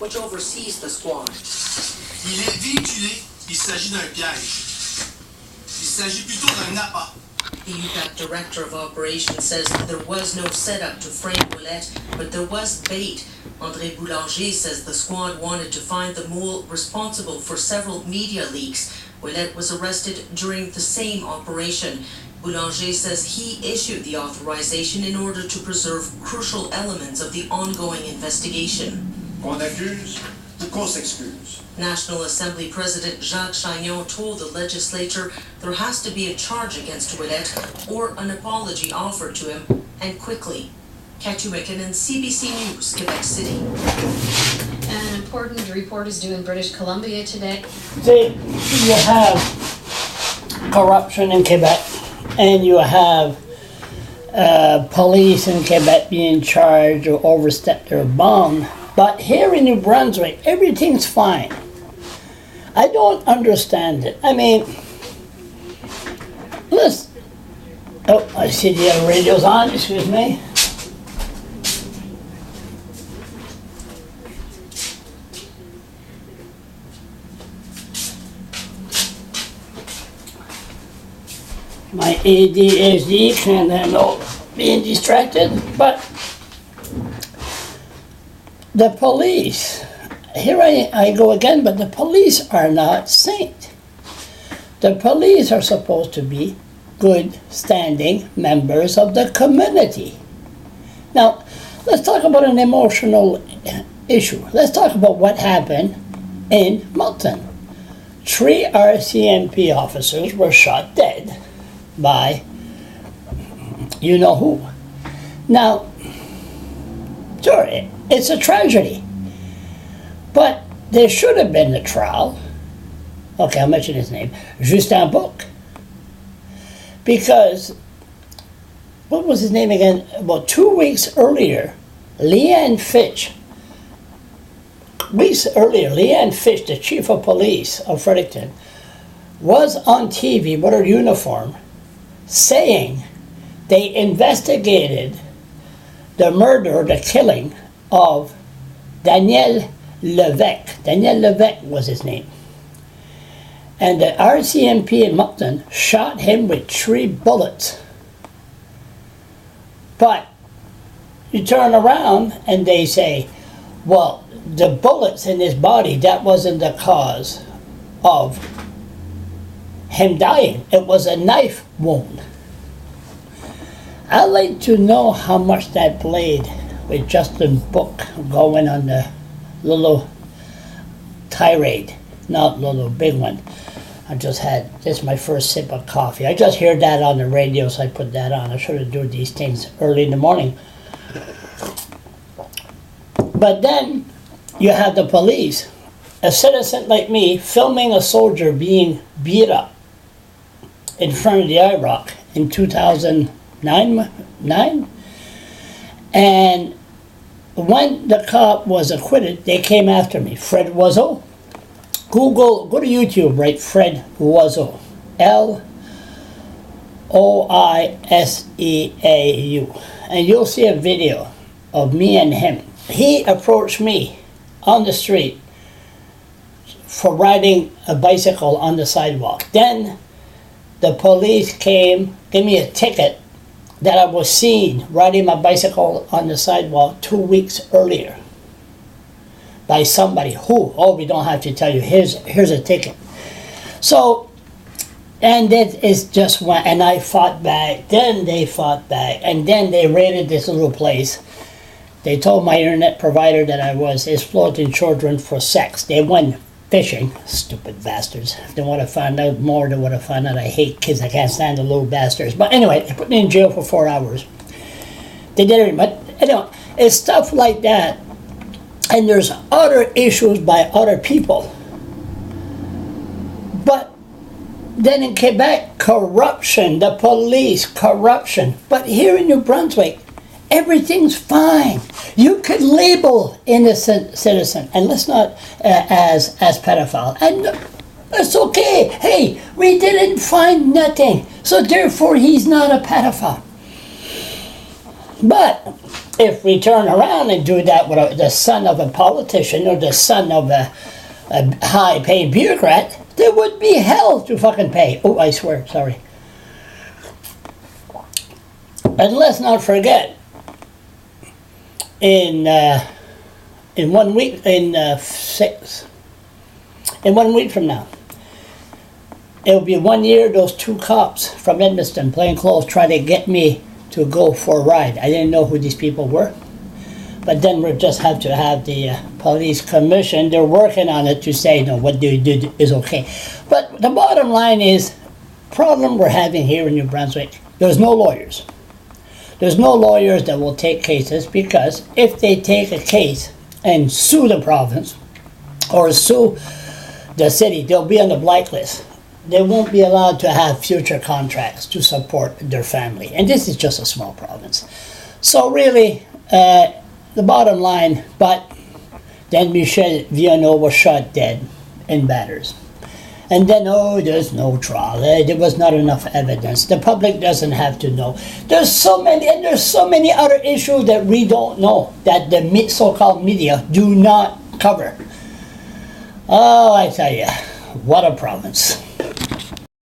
which oversees the squad. Il est véhiculé, il s'agit d'un piège. Il s'agit plutôt d'un appât. The UPAC director of operations says there was no setup to frame Ouellette, but there was bait. André Boulanger says the squad wanted to find the mole responsible for several media leaks. Ouellette was arrested during the same operation. Boulanger says he issued the authorization in order to preserve crucial elements of the ongoing investigation. Qu'on accuse ou qu'on s'excuse. National Assembly President Jacques Chagnon told the legislature there has to be a charge against Ouellette or an apology offered to him, and quickly. Katyu McKinnon, CBC News, Quebec City. An important report is due in British Columbia today. See, you have corruption in Quebec, and you have police in Quebec being charged or overstep their bound. But here in New Brunswick, everything's fine. I don't understand it. I mean, listen. Oh, I see the other radio's on, excuse me. My ADHD can't handle being distracted, but the police, here I go again, but the police are not saints. The police are supposed to be good, standing members of the community. Now, let's talk about an emotional issue. Let's talk about what happened in Moulton. 3 RCMP officers were shot dead by you know who. Now, sure, it's a tragedy, but there should have been a trial. Okay, I'll mention his name, Justin Book. Because, what was his name again? About 2 weeks earlier, Leanne Fitch, the chief of police of Fredericton, was on TV with her uniform saying they investigated the murder, the killing of Daniel Levesque. Daniel Levesque was his name. And the RCMP in Moncton shot him with 3 bullets. But you turn around and they say, well, the bullets in his body, that wasn't the cause of him dying. It was a knife wound. I'd like to know how much that blade with Justin Book going on the little tirade, not little big one. I just had, this is my first sip of coffee. I just heard that on the radio, so I put that on. I should have done these things early in the morning. But then you have the police, a citizen like me, filming a soldier being beat up in front of the IROC in 2009. And when the cop was acquitted, they came after me. Fred Oiseau. Go to YouTube, write Fred Oiseau. L-O-I-S-E-A-U. And you'll see a video of me and him. He approached me on the street for riding a bicycle on the sidewalk. Then the police came, gave me a ticket that I was seen riding my bicycle on the sidewalk 2 weeks earlier by somebody who, oh, we don't have to tell you, here's a ticket. So, and it is just went, and I fought back, then they fought back, and then they raided this little place. They told my internet provider that I was exploiting children for sex. They went fishing, stupid bastards. If they want to find out more, they would have found out I hate kids. I can't stand the little bastards. But anyway, they put me in jail for 4 hours. They did it, but anyway, it's stuff like that. And there's other issues by other people. But then in Quebec, corruption, the police, corruption. But here in New Brunswick, everything's fine. You could label innocent citizen, and let's not as pedophile. And it's okay. Hey, we didn't find nothing, so therefore he's not a pedophile. But If we turn around and do that with the son of a politician or the son of a high-paid bureaucrat, there would be hell to fucking pay. Oh, I swear, sorry. And let's not forget, in 1 week, in 1 week from now, it'll be 1 year those 2 cops from Edmonton, plain clothes, try to get me to go for a ride. I didn't know who these people were. But then we just have to have the police commission. They're working on it to say, no, what you did is okay. But the bottom line is, problem we're having here in New Brunswick, there's no lawyers. There's no lawyers that will take cases, because if they take a case and sue the province or sue the city, they'll be on the blacklist. They won't be allowed to have future contracts to support their family. And this is just a small province. So really, the bottom line, but then Michel Viano was shot dead in Batters. And then, oh, there's no trial. There was not enough evidence. The public doesn't have to know. There's so many other issues that we don't know, that the so-called media do not cover. Oh, I tell you, what a province.